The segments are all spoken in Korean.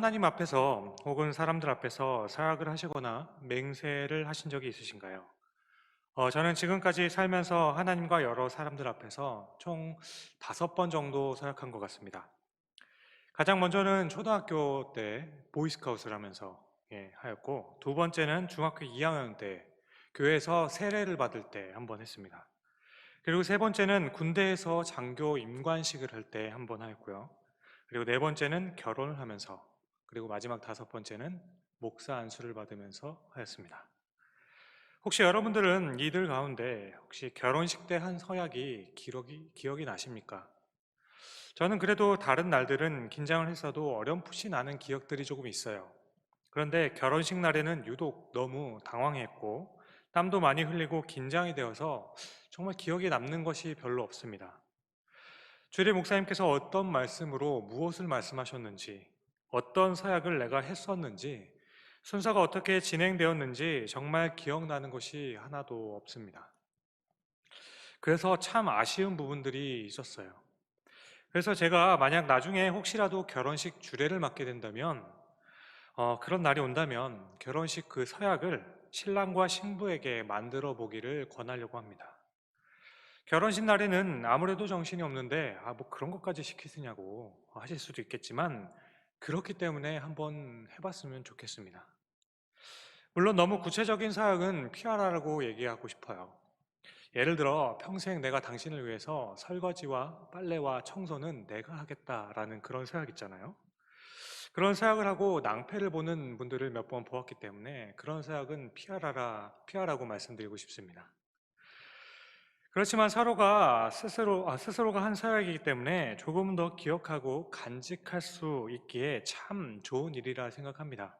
하나님 앞에서 혹은 사람들 앞에서 사약을 하시거나 맹세를 하신 적이 있으신가요? 저는 지금까지 살면서 하나님과 여러 사람들 앞에서 총 5번 정도 서약한 것 같습니다. 가장 먼저는 초등학교 때 보이스카웃을 하면서 하였고, 두 번째는 중학교 2학년 때 교회에서 세례를 받을 때 한 번 했습니다. 그리고 세 번째는 군대에서 장교 임관식을 할 때 한 번 하였고요. 그리고 네 번째는 결혼을 하면서, 그리고 마지막 다섯 번째는 목사 안수를 받으면서 하였습니다. 혹시 여러분들은 이들 가운데 혹시 결혼식 때 한 서약이 기억이 나십니까? 저는 그래도 다른 날들은 긴장을 했어도 어렴풋이 나는 기억들이 조금 있어요. 그런데 결혼식 날에는 유독 너무 당황했고 땀도 많이 흘리고 긴장이 되어서 정말 기억에 남는 것이 별로 없습니다. 주일에 목사님께서 어떤 말씀으로 무엇을 말씀하셨는지, 어떤 사역을 내가 했었는지, 순서가 어떻게 진행되었는지 정말 기억나는 것이 하나도 없습니다. 그래서 참 아쉬운 부분들이 있었어요. 그래서 제가 만약 나중에 혹시라도 결혼식 주례를 맡게 된다면, 그런 날이 온다면 결혼식 그 서약을 신랑과 신부에게 만들어 보기를 권하려고 합니다. 결혼식 날에는 아무래도 정신이 없는데, 뭐 그런 것까지 시키시냐고 하실 수도 있겠지만, 그렇기 때문에 한번 해봤으면 좋겠습니다. 물론 너무 구체적인 사역은 피하라고 얘기하고 싶어요. 예를 들어, 평생 내가 당신을 위해서 설거지와 빨래와 청소는 내가 하겠다라는 그런 사역 있잖아요. 그런 사역을 하고 낭패를 보는 분들을 몇 번 보았기 때문에 그런 사역은 피하라고 말씀드리고 싶습니다. 그렇지만 스스로가 한 사역이기 때문에 조금 더 기억하고 간직할 수 있기에 참 좋은 일이라 생각합니다.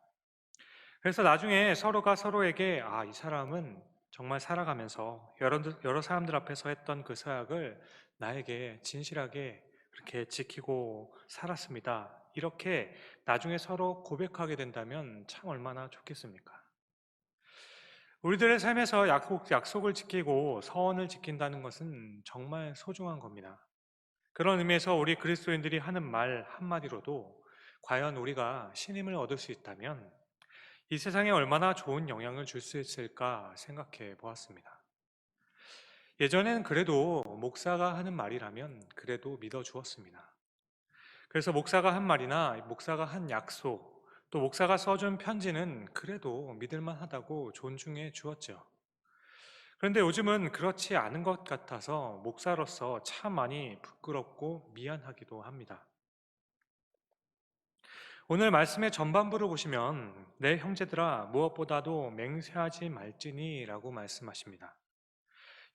그래서 나중에 서로가 서로에게 이 사람은 정말 살아가면서 여러 사람들 앞에서 했던 그 사역을 나에게 진실하게 그렇게 지키고 살았습니다. 이렇게 나중에 서로 고백하게 된다면 참 얼마나 좋겠습니까? 우리들의 삶에서 약속을 지키고 서원을 지킨다는 것은 정말 소중한 겁니다. 그런 의미에서 우리 그리스도인들이 하는 말 한마디로도 과연 우리가 신임을 얻을 수 있다면 이 세상에 얼마나 좋은 영향을 줄 수 있을까 생각해 보았습니다. 예전엔 그래도 목사가 하는 말이라면 그래도 믿어 주었습니다. 그래서 목사가 한 말이나 목사가 한 약속, 또 목사가 써준 편지는 그래도 믿을만 하다고 존중해 주었죠. 그런데 요즘은 그렇지 않은 것 같아서 목사로서 참 많이 부끄럽고 미안하기도 합니다. 오늘 말씀의 전반부를 보시면 내 형제들아 무엇보다도 맹세하지 말지니 라고 말씀하십니다.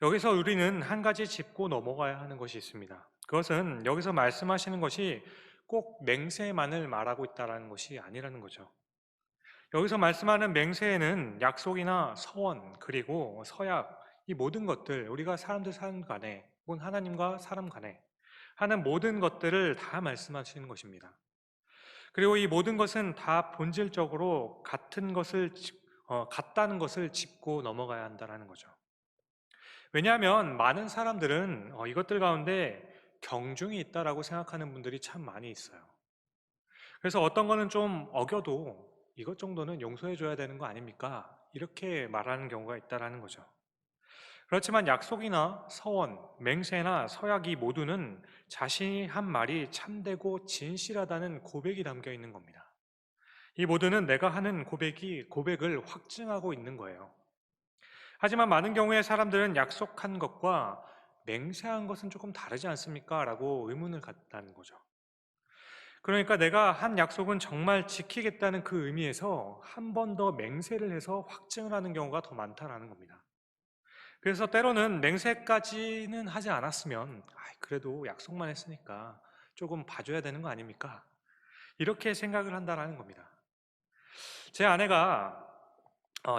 여기서 우리는 한 가지 짚고 넘어가야 하는 것이 있습니다. 그것은 여기서 말씀하시는 것이 꼭 맹세만을 말하고 있다는 것이 아니라는 거죠. 여기서 말씀하는 맹세에는 약속이나 서원, 그리고 서약, 이 모든 것들, 우리가 사람 간에, 혹은 하나님과 사람 간에 하는 모든 것들을 다 말씀하시는 것입니다. 그리고 이 모든 것은 다 본질적으로 같다는 것을 짚고 넘어가야 한다는 거죠. 왜냐하면 많은 사람들은 이것들 가운데 경중이 있다라고 생각하는 분들이 참 많이 있어요. 그래서 어떤 거는 좀 어겨도 이것 정도는 용서해 줘야 되는 거 아닙니까? 이렇게 말하는 경우가 있다라는 거죠. 그렇지만 약속이나 서원, 맹세나 서약이 모두는 자신이 한 말이 참되고 진실하다는 고백이 담겨 있는 겁니다. 이 모두는 내가 하는 고백을 확증하고 있는 거예요. 하지만 많은 경우에 사람들은 약속한 것과 맹세한 것은 조금 다르지 않습니까? 라고 의문을 갖다는 거죠. 그러니까 내가 한 약속은 정말 지키겠다는 그 의미에서 한 번 더 맹세를 해서 확증을 하는 경우가 더 많다라는 겁니다. 그래서 때로는 맹세까지는 하지 않았으면 그래도 약속만 했으니까 조금 봐줘야 되는 거 아닙니까? 이렇게 생각을 한다라는 겁니다. 제 아내가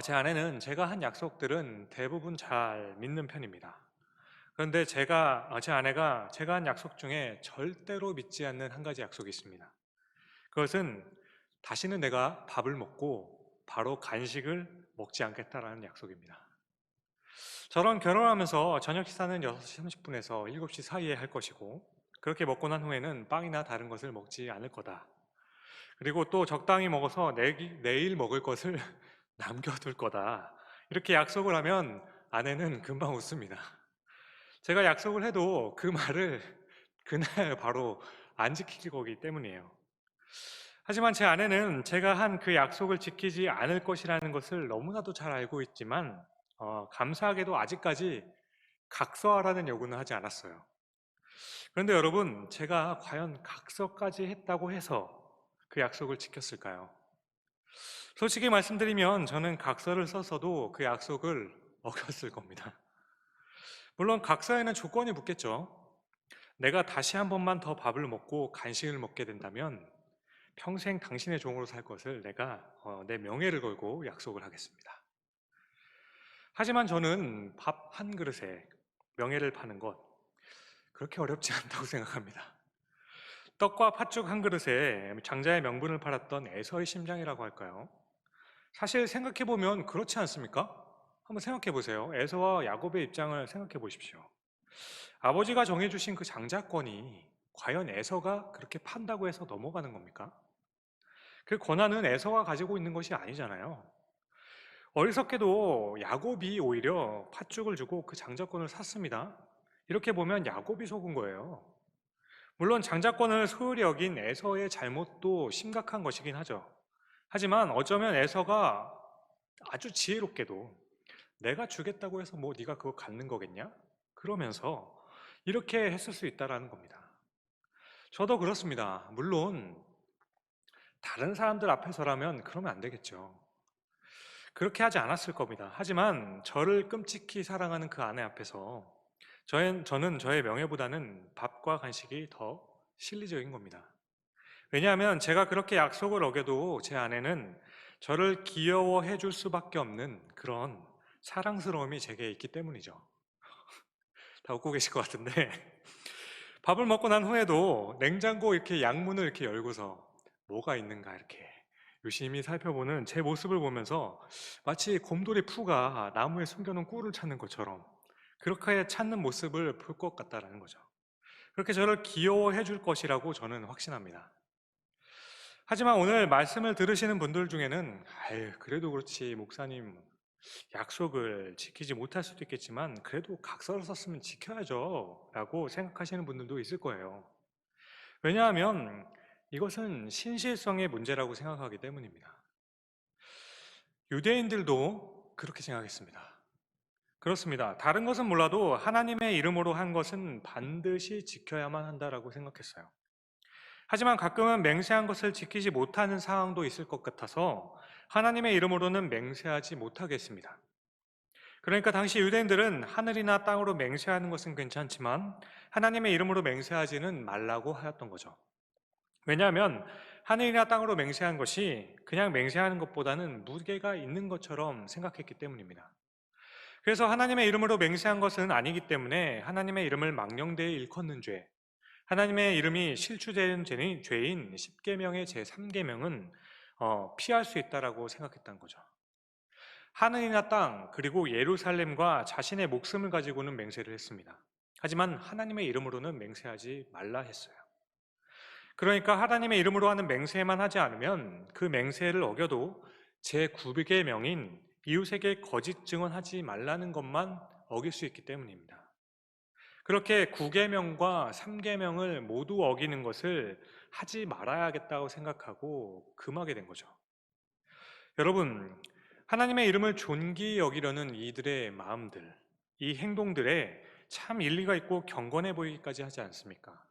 제 아내는 제가 한 약속들은 대부분 잘 믿는 편입니다. 그런데 제 아내가 제가 한 약속 중에 절대로 믿지 않는 한 가지 약속이 있습니다. 그것은 다시는 내가 밥을 먹고 바로 간식을 먹지 않겠다라는 약속입니다. 저랑 결혼하면서 저녁 식사는 6시 30분에서 7시 사이에 할 것이고, 그렇게 먹고 난 후에는 빵이나 다른 것을 먹지 않을 거다. 그리고 또 적당히 먹어서 내일 먹을 것을 남겨둘 거다. 이렇게 약속을 하면 아내는 금방 웃습니다. 제가 약속을 해도 그 말을 그날 바로 안 지킬 거기 때문이에요. 하지만 제 아내는 제가 한 그 약속을 지키지 않을 것이라는 것을 너무나도 잘 알고 있지만, 감사하게도 아직까지 각서하라는 요구는 하지 않았어요. 그런데 여러분, 제가 과연 각서까지 했다고 해서 그 약속을 지켰을까요? 솔직히 말씀드리면 저는 각서를 썼어도 그 약속을 어겼을 겁니다. 물론 각서에는 조건이 붙겠죠. 내가 다시 한 번만 더 밥을 먹고 간식을 먹게 된다면 평생 당신의 종으로 살 것을 내가 내 명예를 걸고 약속을 하겠습니다. 하지만 저는 밥 한 그릇에 명예를 파는 것 그렇게 어렵지 않다고 생각합니다. 떡과 팥죽 한 그릇에 장자의 명분을 팔았던 에서의 심장이라고 할까요? 사실 생각해 보면 그렇지 않습니까? 한번 생각해 보세요. 에서와 야곱의 입장을 생각해 보십시오. 아버지가 정해주신 그 장자권이 과연 에서가 그렇게 판다고 해서 넘어가는 겁니까? 그 권한은 에서가 가지고 있는 것이 아니잖아요. 어리석게도 야곱이 오히려 팥죽을 주고 그 장자권을 샀습니다. 이렇게 보면 야곱이 속은 거예요. 물론 장자권을 소홀히 여긴 에서의 잘못도 심각한 것이긴 하죠. 하지만 어쩌면 에서가 아주 지혜롭게도 내가 주겠다고 해서 뭐 네가 그거 갖는 거겠냐? 그러면서 이렇게 했을 수 있다라는 겁니다. 저도 그렇습니다. 물론 다른 사람들 앞에서라면 그러면 안 되겠죠. 그렇게 하지 않았을 겁니다. 하지만 저를 끔찍히 사랑하는 그 아내 앞에서 저는 저의 명예보다는 밥과 간식이 더 실리적인 겁니다. 왜냐하면 제가 그렇게 약속을 어겨도 제 아내는 저를 귀여워해 줄 수밖에 없는 그런 사랑스러움이 제게 있기 때문이죠. 다 웃고 계실 것 같은데 밥을 먹고 난 후에도 냉장고 이렇게 양문을 이렇게 열고서 뭐가 있는가 이렇게 유심히 살펴보는 제 모습을 보면서 마치 곰돌이 푸가 나무에 숨겨놓은 꿀을 찾는 것처럼 그렇게 찾는 모습을 볼 것 같다라는 거죠. 그렇게 저를 귀여워해 줄 것이라고 저는 확신합니다. 하지만 오늘 말씀을 들으시는 분들 중에는 아유 그래도 그렇지 목사님 약속을 지키지 못할 수도 있겠지만 그래도 각서를 썼으면 지켜야죠 라고 생각하시는 분들도 있을 거예요. 왜냐하면 이것은 신실성의 문제라고 생각하기 때문입니다. 유대인들도 그렇게 생각했습니다. 그렇습니다. 다른 것은 몰라도 하나님의 이름으로 한 것은 반드시 지켜야만 한다라고 생각했어요. 하지만 가끔은 맹세한 것을 지키지 못하는 상황도 있을 것 같아서 하나님의 이름으로는 맹세하지 못하겠습니다. 그러니까 당시 유대인들은 하늘이나 땅으로 맹세하는 것은 괜찮지만 하나님의 이름으로 맹세하지는 말라고 하였던 거죠. 왜냐하면 하늘이나 땅으로 맹세한 것이 그냥 맹세하는 것보다는 무게가 있는 것처럼 생각했기 때문입니다. 그래서 하나님의 이름으로 맹세한 것은 아니기 때문에 하나님의 이름을 망령되이 일컫는 죄, 하나님의 이름이 실추된 죄인 10계명의 제3계명은 피할 수 있다라고 생각했던 거죠. 하늘이나 땅 그리고 예루살렘과 자신의 목숨을 가지고는 맹세를 했습니다. 하지만 하나님의 이름으로는 맹세하지 말라 했어요. 그러니까 하나님의 이름으로 하는 맹세만 하지 않으면 그 맹세를 어겨도 제9계명인 이웃에게 거짓 증언하지 말라는 것만 어길 수 있기 때문입니다. 그렇게 9계명과 3계명을 모두 어기는 것을 하지 말아야겠다고 생각하고 금하게 된 거죠. 여러분, 하나님의 이름을 존귀히 여기려는 이들의 마음들, 이 행동들에 참 일리가 있고 경건해 보이기까지 하지 않습니까?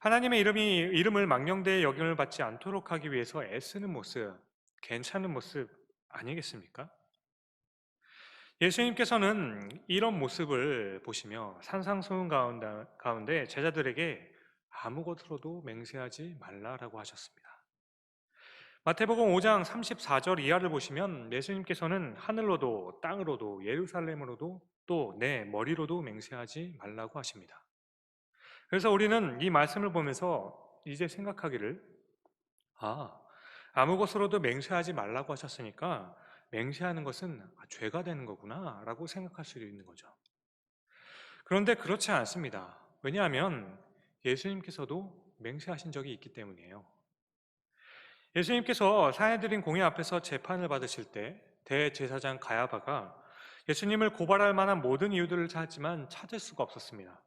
하나님의 이름을 망령되이 여김을 받지 않도록 하기 위해서 애쓰는 모습, 괜찮은 모습 아니겠습니까? 예수님께서는 이런 모습을 보시며 산상수훈 가운데 제자들에게 아무것으로도 맹세하지 말라라고 하셨습니다. 마태복음 5장 34절 이하를 보시면 예수님께서는 하늘로도 땅으로도 예루살렘으로도 또 내 머리로도 맹세하지 말라고 하십니다. 그래서 우리는 이 말씀을 보면서 이제 생각하기를 아, 아무 것으로도 맹세하지 말라고 하셨으니까 맹세하는 것은 죄가 되는 거구나 라고 생각할 수도 있는 거죠. 그런데 그렇지 않습니다. 왜냐하면 예수님께서도 맹세하신 적이 있기 때문이에요. 예수님께서 사해드린 공회 앞에서 재판을 받으실 때 대제사장 가야바가 예수님을 고발할 만한 모든 이유들을 찾았지만 찾을 수가 없었습니다.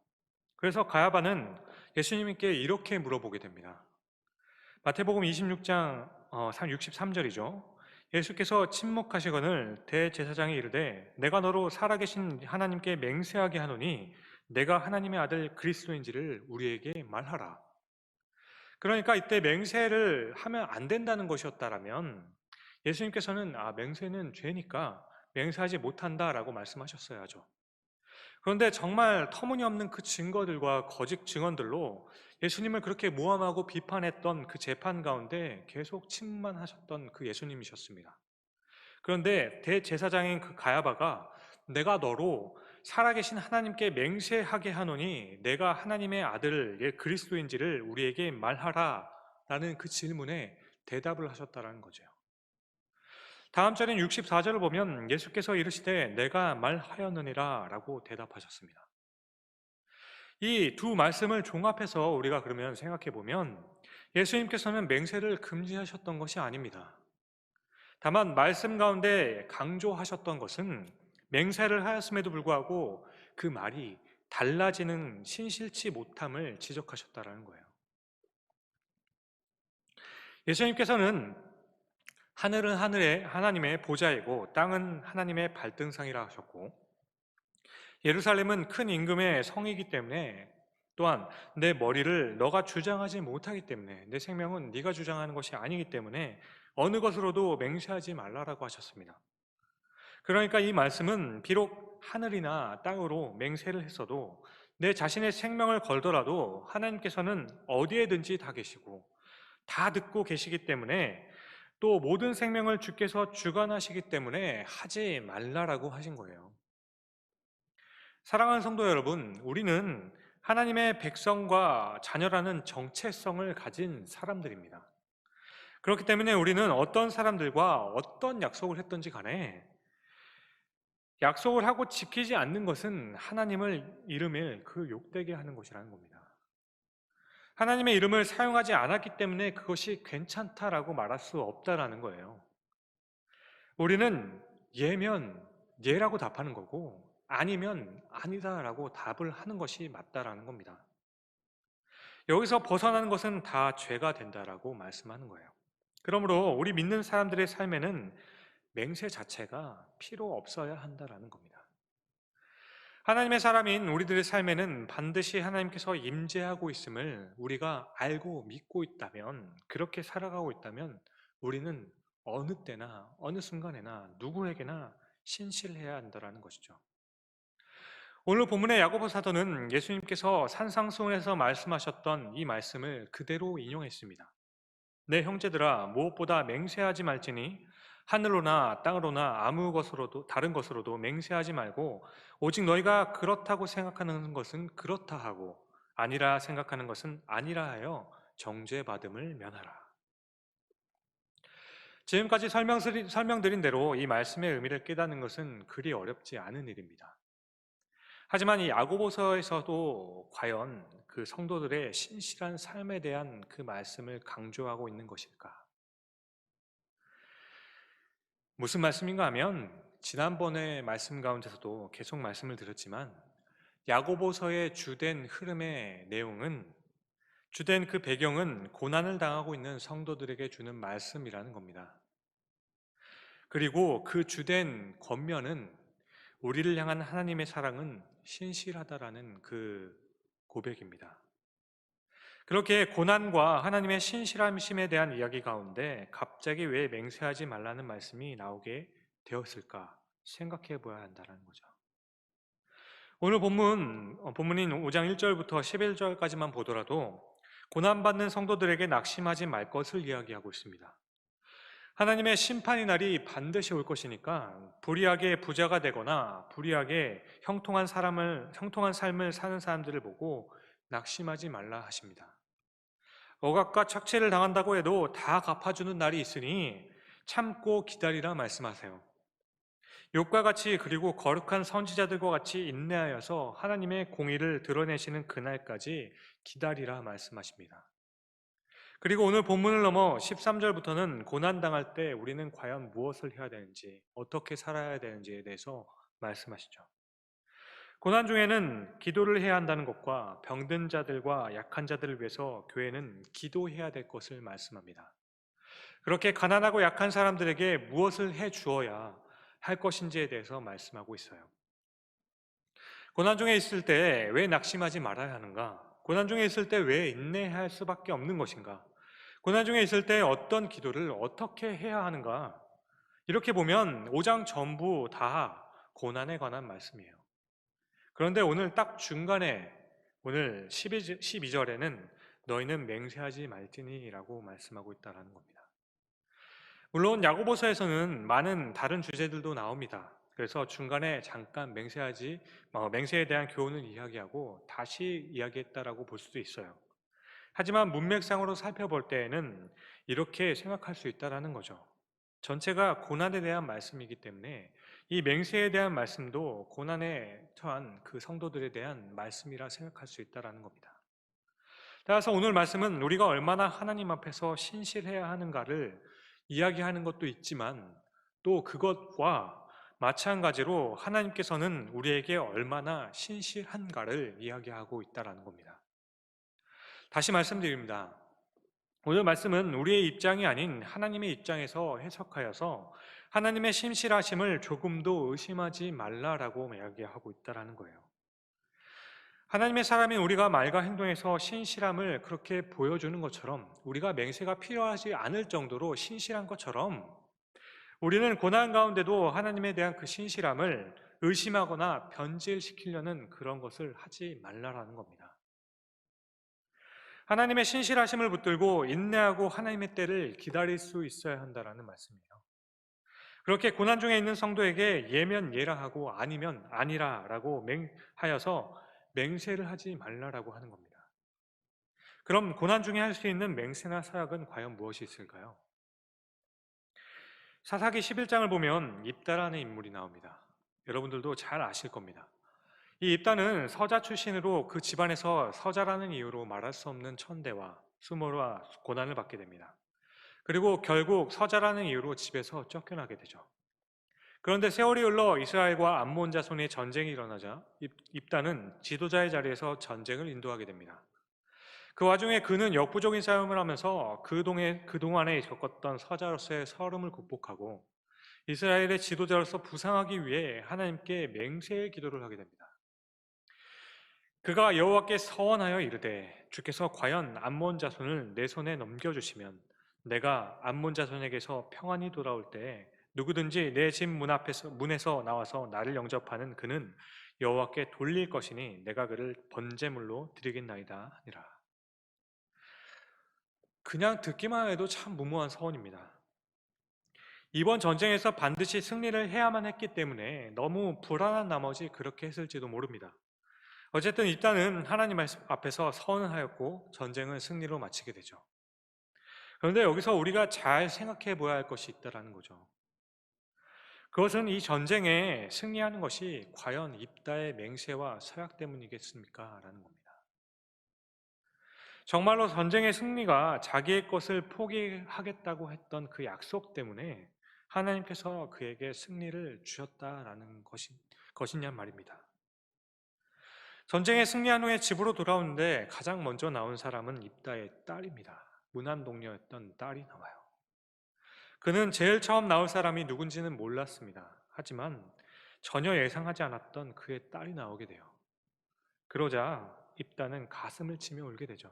그래서 가야바는 예수님께 이렇게 물어보게 됩니다. 마태복음 26장 63절이죠. 예수께서 침묵하시거늘 대제사장이 이르되 내가 너로 살아계신 하나님께 맹세하게 하노니 내가 하나님의 아들 그리스도인지를 우리에게 말하라. 그러니까 이때 맹세를 하면 안 된다는 것이었다라면 예수님께서는 맹세는 죄니까 맹세하지 못한다라고 말씀하셨어야죠. 그런데 정말 터무니없는 그 증거들과 거짓 증언들로 예수님을 그렇게 모함하고 비판했던 그 재판 가운데 계속 침묵만 하셨던 그 예수님이셨습니다. 그런데 대제사장인 그 가야바가 내가 너로 살아계신 하나님께 맹세하게 하노니 내가 하나님의 아들 그리스도인지를 우리에게 말하라 라는 그 질문에 대답을 하셨다는 거죠. 다음 절인 64절을 보면 예수께서 이르시되 내가 말하였느니라 라고 대답하셨습니다. 이 두 말씀을 종합해서 우리가 그러면 생각해 보면 예수님께서는 맹세를 금지하셨던 것이 아닙니다. 다만 말씀 가운데 강조하셨던 것은 맹세를 하였음에도 불구하고 그 말이 달라지는 신실치 못함을 지적하셨다라는 거예요. 예수님께서는 하늘은 하늘의 하나님의 보좌이고 땅은 하나님의 발등상이라 하셨고 예루살렘은 큰 임금의 성이기 때문에 또한 내 머리를 너가 주장하지 못하기 때문에 내 생명은 네가 주장하는 것이 아니기 때문에 어느 것으로도 맹세하지 말라라고 하셨습니다. 그러니까 이 말씀은 비록 하늘이나 땅으로 맹세를 했어도 내 자신의 생명을 걸더라도 하나님께서는 어디에든지 다 계시고 다 듣고 계시기 때문에 또 모든 생명을 주께서 주관하시기 때문에 하지 말라라고 하신 거예요. 사랑하는 성도 여러분, 우리는 하나님의 백성과 자녀라는 정체성을 가진 사람들입니다. 그렇기 때문에 우리는 어떤 사람들과 어떤 약속을 했던지 간에 약속을 하고 지키지 않는 것은 하나님을 이름을 그 욕되게 하는 것이라는 겁니다. 하나님의 이름을 사용하지 않았기 때문에 그것이 괜찮다라고 말할 수 없다라는 거예요. 우리는 예면 예라고 답하는 거고 아니면 아니다라고 답을 하는 것이 맞다라는 겁니다. 여기서 벗어나는 것은 다 죄가 된다라고 말씀하는 거예요. 그러므로 우리 믿는 사람들의 삶에는 맹세 자체가 필요 없어야 한다라는 겁니다. 하나님의 사람인 우리들의 삶에는 반드시 하나님께서 임재하고 있음을 우리가 알고 믿고 있다면, 그렇게 살아가고 있다면 우리는 어느 때나 어느 순간에나 누구에게나 신실해야 한다는 것이죠. 오늘 본문의 야고보 사도는 예수님께서 산상수훈에서 말씀하셨던 이 말씀을 그대로 인용했습니다. 내 형제들아 무엇보다 맹세하지 말지니 하늘로나 땅으로나 아무 것으로도 다른 것으로도 맹세하지 말고 오직 너희가 그렇다고 생각하는 것은 그렇다 하고 아니라 생각하는 것은 아니라 하여 정죄받음을 면하라. 지금까지 설명드린 대로 이 말씀의 의미를 깨닫는 것은 그리 어렵지 않은 일입니다. 하지만 이 야고보서에서도 과연 그 성도들의 신실한 삶에 대한 그 말씀을 강조하고 있는 것일까? 무슨 말씀인가 하면 지난번에 말씀 가운데서도 계속 말씀을 드렸지만 야고보서의 주된 흐름의 내용은 주된 그 배경은 고난을 당하고 있는 성도들에게 주는 말씀이라는 겁니다. 그리고 그 주된 권면은 우리를 향한 하나님의 사랑은 신실하다라는 그 고백입니다. 그렇게 고난과 하나님의 신실함심에 대한 이야기 가운데 갑자기 왜 맹세하지 말라는 말씀이 나오게 되었을까 생각해 보아야 한다는 거죠. 오늘 본문인 5장 1절부터 11절까지만 보더라도 고난받는 성도들에게 낙심하지 말 것을 이야기하고 있습니다. 하나님의 심판의 날이 반드시 올 것이니까 불의하게 부자가 되거나 불의하게 형통한 삶을 사는 사람들을 보고 낙심하지 말라 하십니다. 억압과 착취를 당한다고 해도 다 갚아주는 날이 있으니 참고 기다리라 말씀하세요. 욥과 같이 그리고 거룩한 선지자들과 같이 인내하여서 하나님의 공의를 드러내시는 그날까지 기다리라 말씀하십니다. 그리고 오늘 본문을 넘어 13절부터는 고난당할 때 우리는 과연 무엇을 해야 되는지, 어떻게 살아야 되는지에 대해서 말씀하시죠. 고난 중에는 기도를 해야 한다는 것과 병든 자들과 약한 자들을 위해서 교회는 기도해야 될 것을 말씀합니다. 그렇게 가난하고 약한 사람들에게 무엇을 해 주어야 할 것인지에 대해서 말씀하고 있어요. 고난 중에 있을 때 왜 낙심하지 말아야 하는가? 고난 중에 있을 때 왜 인내해야 할 수밖에 없는 것인가? 고난 중에 있을 때 어떤 기도를 어떻게 해야 하는가? 이렇게 보면 5장 전부 다 고난에 관한 말씀이에요. 그런데 오늘 딱 중간에 오늘 12절에는 너희는 맹세하지 말지니 라고 말씀하고 있다는 겁니다. 물론 야고보서에서는 많은 다른 주제들도 나옵니다. 그래서 중간에 잠깐 맹세에 대한 교훈을 이야기하고 다시 이야기했다라고 볼 수도 있어요. 하지만 문맥상으로 살펴볼 때에는 이렇게 생각할 수 있다라는 거죠. 전체가 고난에 대한 말씀이기 때문에 이 맹세에 대한 말씀도 고난에 처한 그 성도들에 대한 말씀이라 생각할 수 있다라는 겁니다. 따라서 오늘 말씀은 우리가 얼마나 하나님 앞에서 신실해야 하는가를 이야기하는 것도 있지만 또 그것과 마찬가지로 하나님께서는 우리에게 얼마나 신실한가를 이야기하고 있다라는 겁니다. 다시 말씀드립니다. 오늘 말씀은 우리의 입장이 아닌 하나님의 입장에서 해석하여서 하나님의 신실하심을 조금도 의심하지 말라라고 이야기하고 있다라는 거예요. 하나님의 사람인 우리가 말과 행동에서 신실함을 그렇게 보여주는 것처럼 우리가 맹세가 필요하지 않을 정도로 신실한 것처럼 우리는 고난 가운데도 하나님에 대한 그 신실함을 의심하거나 변질시키려는 그런 것을 하지 말라라는 겁니다. 하나님의 신실하심을 붙들고 인내하고 하나님의 때를 기다릴 수 있어야 한다라는 말씀이에요. 그렇게 고난 중에 있는 성도에게 예면 예라 하고 아니면 아니라라고 하여서 맹세를 하지 말라라고 하는 겁니다. 그럼 고난 중에 할 수 있는 맹세나 사역은 과연 무엇이 있을까요? 사사기 11장을 보면 입다라는 인물이 나옵니다. 여러분들도 잘 아실 겁니다. 이 입다는 서자 출신으로 그 집안에서 서자라는 이유로 말할 수 없는 천대와 수모와 고난을 받게 됩니다. 그리고 결국 서자라는 이유로 집에서 쫓겨나게 되죠. 그런데 세월이 흘러 이스라엘과 암몬 자손의 전쟁이 일어나자 입다는 지도자의 자리에서 전쟁을 인도하게 됩니다. 그 와중에 그는 역부족인 싸움을 하면서 그동안에 겪었던 서자로서의 서름을 극복하고 이스라엘의 지도자로서 부상하기 위해 하나님께 맹세의 기도를 하게 됩니다. 그가 여호와께 서원하여 이르되 주께서 과연 암몬 자손을 내 손에 넘겨주시면 내가 암몬 자손에게서 평안히 돌아올 때에 누구든지 내 집 문에서 나와서 나를 영접하는 그는 여호와께 돌릴 것이니 내가 그를 번제물로 드리겠나이다 하니라. 그냥 듣기만 해도 참 무모한 서원입니다. 이번 전쟁에서 반드시 승리를 해야만 했기 때문에 너무 불안한 나머지 그렇게 했을지도 모릅니다. 어쨌든 일단은 하나님 앞에서 서원하였고 전쟁은 승리로 마치게 되죠. 그런데 여기서 우리가 잘 생각해 보아야 할 것이 있다는 거죠. 그것은 이 전쟁에 승리하는 것이 과연 입다의 맹세와 서약 때문이겠습니까? 라는 겁니다. 정말로 전쟁의 승리가 자기의 것을 포기하겠다고 했던 그 약속 때문에 하나님께서 그에게 승리를 주셨다라는 것이냐 말입니다. 전쟁에 승리한 후에 집으로 돌아오는데 가장 먼저 나온 사람은 입다의 딸입니다. 문안동녀였던 딸이 나와요. 그는 제일 처음 나올 사람이 누군지는 몰랐습니다. 하지만 전혀 예상하지 않았던 그의 딸이 나오게 돼요. 그러자 입다는 가슴을 치며 울게 되죠.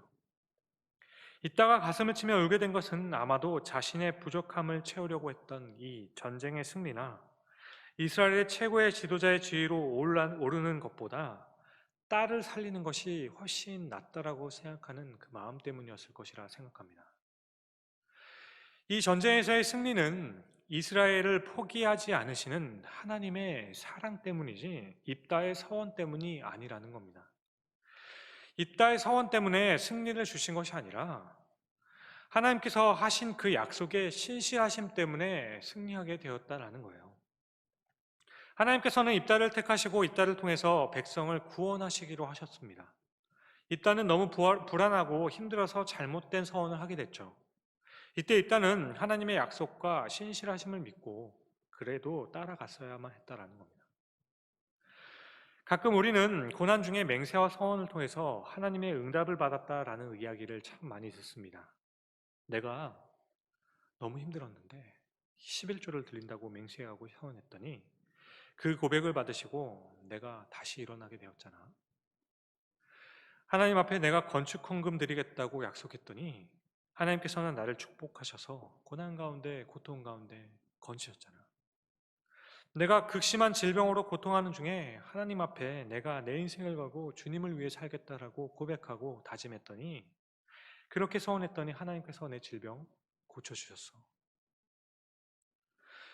이따가 가슴을 치며 울게 된 것은 아마도 자신의 부족함을 채우려고 했던 이 전쟁의 승리나 이스라엘의 최고의 지도자의 지위로 오르는 것보다 딸을 살리는 것이 훨씬 낫다라고 생각하는 그 마음 때문이었을 것이라 생각합니다. 이 전쟁에서의 승리는 이스라엘을 포기하지 않으시는 하나님의 사랑 때문이지 입다의 서원 때문이 아니라는 겁니다. 입다의 서원 때문에 승리를 주신 것이 아니라 하나님께서 하신 그 약속의 신실하심 때문에 승리하게 되었다라는 거예요. 하나님께서는 입다를 택하시고 입다를 통해서 백성을 구원하시기로 하셨습니다. 이따는 너무 불안하고 힘들어서 잘못된 서원을 하게 됐죠. 이때 이따는 하나님의 약속과 신실하심을 믿고 그래도 따라갔어야만 했다라는 겁니다. 가끔 우리는 고난 중에 맹세와 서원을 통해서 하나님의 응답을 받았다라는 이야기를 참 많이 듣습니다. 내가 너무 힘들었는데 11조를 드린다고 맹세하고 서원했더니 그 고백을 받으시고 내가 다시 일어나게 되었잖아. 하나님 앞에 내가 건축 헌금 드리겠다고 약속했더니 하나님께서는 나를 축복하셔서 고난 가운데 고통 가운데 건지셨잖아. 내가 극심한 질병으로 고통하는 중에 하나님 앞에 내가 내 인생을 걸고 주님을 위해 살겠다라고 고백하고 다짐했더니 그렇게 서원했더니 하나님께서 내 질병 고쳐주셨어.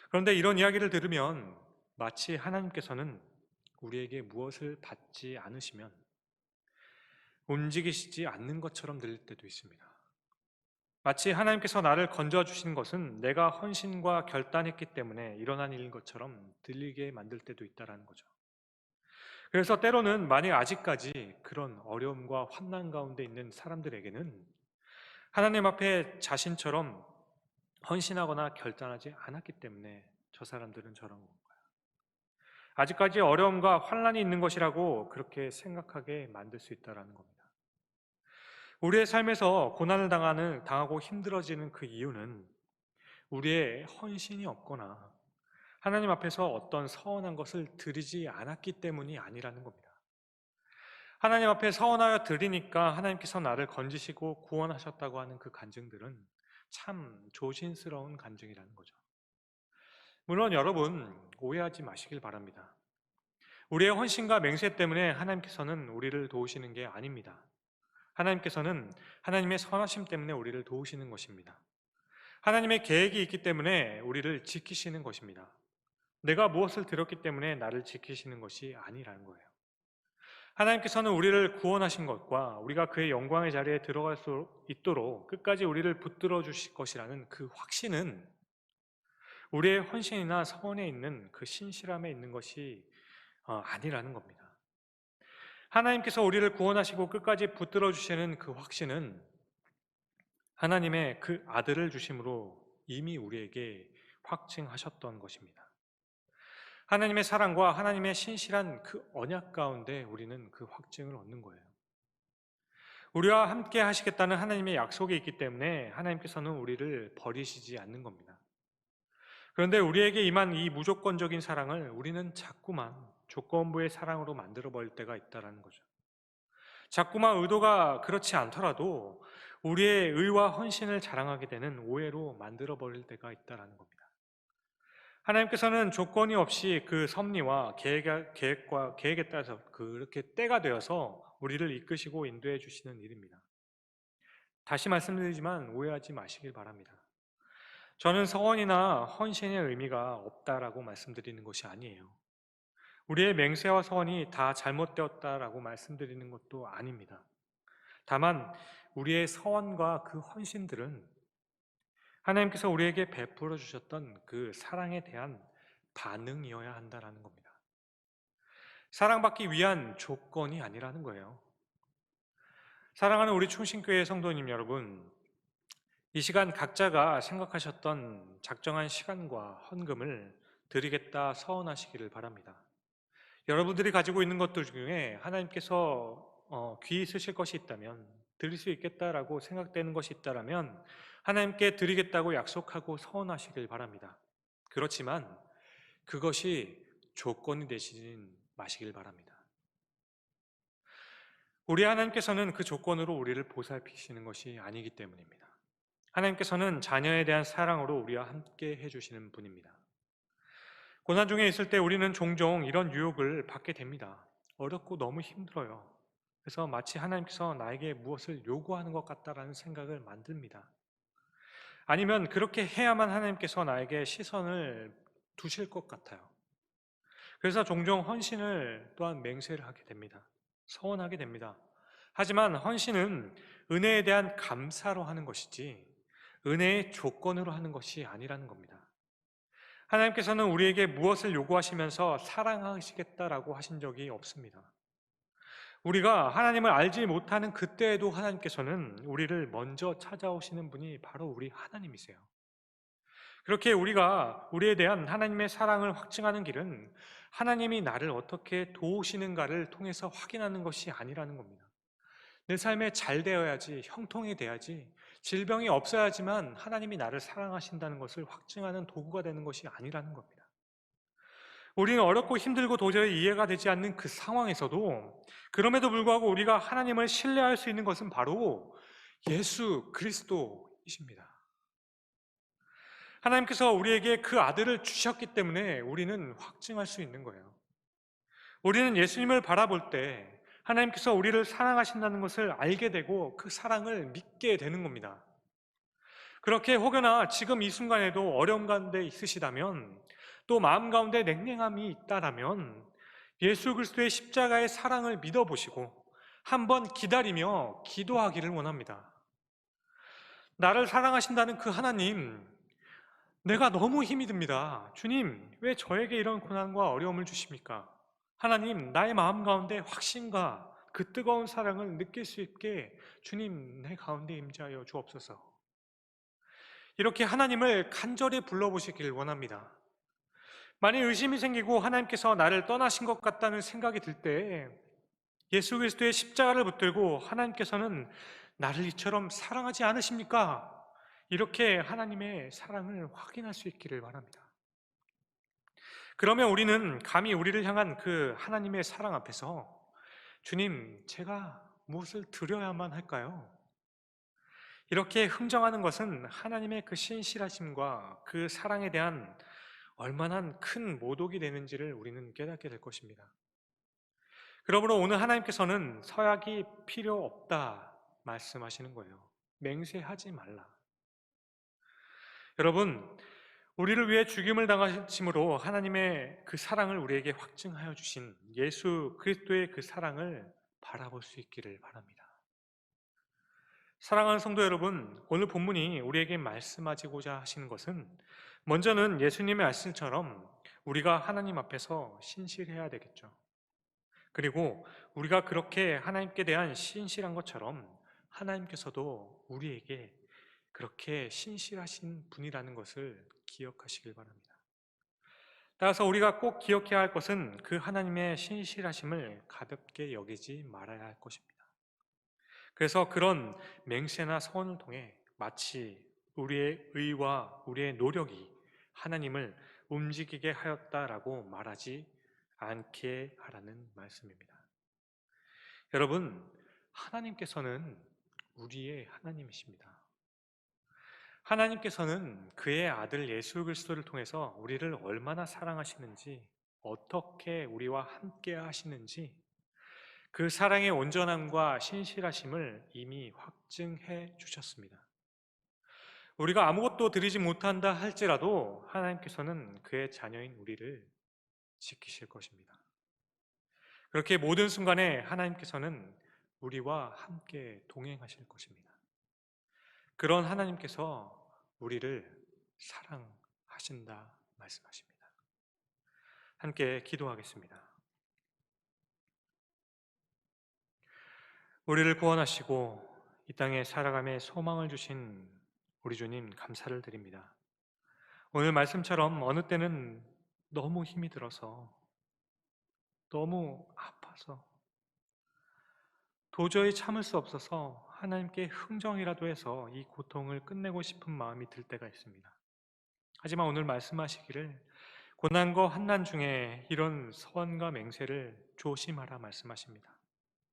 그런데 이런 이야기를 들으면 마치 하나님께서는 우리에게 무엇을 받지 않으시면 움직이시지 않는 것처럼 들릴 때도 있습니다. 마치 하나님께서 나를 건져주신 것은 내가 헌신과 결단했기 때문에 일어난 일인 것처럼 들리게 만들 때도 있다는 거죠. 그래서 때로는 만약 아직까지 그런 어려움과 환난 가운데 있는 사람들에게는 하나님 앞에 자신처럼 헌신하거나 결단하지 않았기 때문에 저 사람들은 저런 건가요? 아직까지 어려움과 환난이 있는 것이라고 그렇게 생각하게 만들 수 있다는 겁니다. 우리의 삶에서 고난을 당하고 힘들어지는 그 이유는 우리의 헌신이 없거나 하나님 앞에서 어떤 서원한 것을 드리지 않았기 때문이 아니라는 겁니다. 하나님 앞에 서원하여 드리니까 하나님께서 나를 건지시고 구원하셨다고 하는 그 간증들은 참 조심스러운 간증이라는 거죠. 물론 여러분 오해하지 마시길 바랍니다. 우리의 헌신과 맹세 때문에 하나님께서는 우리를 도우시는 게 아닙니다. 하나님께서는 하나님의 선하심 때문에 우리를 도우시는 것입니다. 하나님의 계획이 있기 때문에 우리를 지키시는 것입니다. 내가 무엇을 들었기 때문에 나를 지키시는 것이 아니라는 거예요. 하나님께서는 우리를 구원하신 것과 우리가 그의 영광의 자리에 들어갈 수 있도록 끝까지 우리를 붙들어 주실 것이라는 그 확신은 우리의 헌신이나 서원에 있는 그 신실함에 있는 것이 아니라는 겁니다. 하나님께서 우리를 구원하시고 끝까지 붙들어 주시는 그 확신은 하나님의 그 아들을 주심으로 이미 우리에게 확증하셨던 것입니다. 하나님의 사랑과 하나님의 신실한 그 언약 가운데 우리는 그 확증을 얻는 거예요. 우리와 함께 하시겠다는 하나님의 약속이 있기 때문에 하나님께서는 우리를 버리시지 않는 겁니다. 그런데 우리에게 임한 이 무조건적인 사랑을 우리는 자꾸만 조건부의 사랑으로 만들어 버릴 때가 있다는 거죠. 자꾸만 의도가 그렇지 않더라도 우리의 의와 헌신을 자랑하게 되는 오해로 만들어 버릴 때가 있다는 겁니다. 하나님께서는 조건이 없이 그 섭리와 계획에 따라서 그렇게 때가 되어서 우리를 이끄시고 인도해 주시는 일입니다. 다시 말씀드리지만 오해하지 마시길 바랍니다. 저는 서원이나 헌신의 의미가 없다라고 말씀드리는 것이 아니에요. 우리의 맹세와 서원이 다 잘못되었다라고 말씀드리는 것도 아닙니다. 다만 우리의 서원과 그 헌신들은 하나님께서 우리에게 베풀어 주셨던 그 사랑에 대한 반응이어야 한다는 겁니다. 사랑받기 위한 조건이 아니라는 거예요. 사랑하는 우리 충신교회 성도님 여러분, 이 시간 각자가 생각하셨던 작정한 시간과 헌금을 드리겠다 서원하시기를 바랍니다. 여러분들이 가지고 있는 것들 중에 하나님께서 귀히 쓰실 것이 있다면, 드릴 수 있겠다라고 생각되는 것이 있다면 하나님께 드리겠다고 약속하고 서원하시길 바랍니다. 그렇지만 그것이 조건이 되시진 마시길 바랍니다. 우리 하나님께서는 그 조건으로 우리를 보살피시는 것이 아니기 때문입니다. 하나님께서는 자녀에 대한 사랑으로 우리와 함께 해주시는 분입니다. 고난 중에 있을 때 우리는 종종 이런 유혹을 받게 됩니다. 어렵고 너무 힘들어요. 그래서 마치 하나님께서 나에게 무엇을 요구하는 것 같다라는 생각을 만듭니다. 아니면 그렇게 해야만 하나님께서 나에게 시선을 두실 것 같아요. 그래서 종종 헌신을 또한 맹세를 하게 됩니다. 서원하게 됩니다. 하지만 헌신은 은혜에 대한 감사로 하는 것이지 은혜의 조건으로 하는 것이 아니라는 겁니다. 하나님께서는 우리에게 무엇을 요구하시면서 사랑하시겠다라고 하신 적이 없습니다. 우리가 하나님을 알지 못하는 그때에도 하나님께서는 우리를 먼저 찾아오시는 분이 바로 우리 하나님이세요. 그렇게 우리가 우리에 대한 하나님의 사랑을 확증하는 길은 하나님이 나를 어떻게 도우시는가를 통해서 확인하는 것이 아니라는 겁니다. 내 삶에 잘 되어야지, 형통이 돼야지, 질병이 없어야지만 하나님이 나를 사랑하신다는 것을 확증하는 도구가 되는 것이 아니라는 겁니다. 우리는 어렵고 힘들고 도저히 이해가 되지 않는 그 상황에서도 그럼에도 불구하고 우리가 하나님을 신뢰할 수 있는 것은 바로 예수 그리스도이십니다. 하나님께서 우리에게 그 아들을 주셨기 때문에 우리는 확증할 수 있는 거예요. 우리는 예수님을 바라볼 때 하나님께서 우리를 사랑하신다는 것을 알게 되고 그 사랑을 믿게 되는 겁니다. 그렇게 혹여나 지금 이 순간에도 어려움 가운데 있으시다면, 또 마음 가운데 냉랭함이 있다라면 예수 그리스도의 십자가의 사랑을 믿어보시고 한번 기다리며 기도하기를 원합니다. 나를 사랑하신다는 그 하나님, 내가 너무 힘이 듭니다. 주님, 왜 저에게 이런 고난과 어려움을 주십니까? 하나님, 나의 마음 가운데 확신과 그 뜨거운 사랑을 느낄 수 있게 주님, 내 가운데 임재하여 주옵소서. 이렇게 하나님을 간절히 불러보시길 원합니다. 만약 의심이 생기고 하나님께서 나를 떠나신 것 같다는 생각이 들 때 예수 그리스도의 십자가를 붙들고 하나님께서는 나를 이처럼 사랑하지 않으십니까? 이렇게 하나님의 사랑을 확인할 수 있기를 바랍니다. 그러면 우리는 감히 우리를 향한 그 하나님의 사랑 앞에서 주님, 제가 무엇을 드려야만 할까요? 이렇게 흥정하는 것은 하나님의 그 신실하심과 그 사랑에 대한 얼마나 큰 모독이 되는지를 우리는 깨닫게 될 것입니다. 그러므로 오늘 하나님께서는 서약이 필요 없다 말씀하시는 거예요. 맹세하지 말라. 여러분, 우리를 위해 죽임을 당하심으로 하나님의 그 사랑을 우리에게 확증하여 주신 예수 그리스도의 그 사랑을 바라볼 수 있기를 바랍니다. 사랑하는 성도 여러분, 오늘 본문이 우리에게 말씀하시고자 하시는 것은 먼저는 예수님의 말씀처럼 우리가 하나님 앞에서 신실해야 되겠죠. 그리고 우리가 그렇게 하나님께 대한 신실한 것처럼 하나님께서도 우리에게 그렇게 신실하신 분이라는 것을 기억하시길 바랍니다. 따라서 우리가 꼭 기억해야 할 것은 그 하나님의 신실하심을 가볍게 여기지 말아야 할 것입니다. 그래서 그런 맹세나 서원을 통해 마치 우리의 의와 우리의 노력이 하나님을 움직이게 하였다라고 말하지 않게 하라는 말씀입니다. 여러분, 하나님께서는 우리의 하나님이십니다. 하나님께서는 그의 아들 예수 그리스도를 통해서 우리를 얼마나 사랑하시는지, 어떻게 우리와 함께 하시는지 그 사랑의 온전함과 신실하심을 이미 확증해 주셨습니다. 우리가 아무것도 드리지 못한다 할지라도 하나님께서는 그의 자녀인 우리를 지키실 것입니다. 그렇게 모든 순간에 하나님께서는 우리와 함께 동행하실 것입니다. 그런 하나님께서 우리를 사랑하신다 말씀하십니다. 함께 기도하겠습니다. 우리를 구원하시고 이 땅에 살아감에 소망을 주신 우리 주님 감사를 드립니다. 오늘 말씀처럼 어느 때는 너무 힘이 들어서, 너무 아파서, 도저히 참을 수 없어서 하나님께 흥정이라도 해서 이 고통을 끝내고 싶은 마음이 들 때가 있습니다. 하지만 오늘 말씀하시기를 고난과 환난 중에 이런 서원과 맹세를 조심하라 말씀하십니다.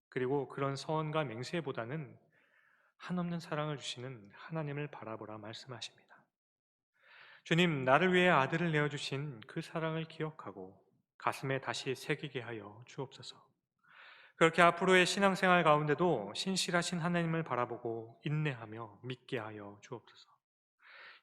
그리고 그런 서원과 맹세보다는 한없는 사랑을 주시는 하나님을 바라보라 말씀하십니다. 주님, 나를 위해 아들을 내어주신 그 사랑을 기억하고 가슴에 다시 새기게 하여 주옵소서. 그렇게 앞으로의 신앙생활 가운데도 신실하신 하나님을 바라보고 인내하며 믿게 하여 주옵소서.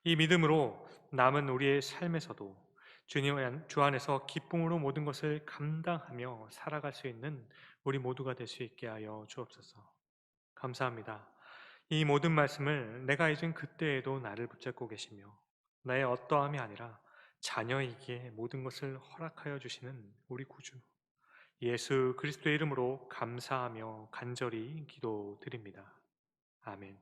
이 믿음으로 남은 우리의 삶에서도 주님 주 안에서 기쁨으로 모든 것을 감당하며 살아갈 수 있는 우리 모두가 될 수 있게 하여 주옵소서. 감사합니다. 이 모든 말씀을 내가 잊은 그때에도 나를 붙잡고 계시며 나의 어떠함이 아니라 자녀이기에 모든 것을 허락하여 주시는 우리 구주 예수 그리스도의 이름으로 감사하며 간절히 기도드립니다. 아멘.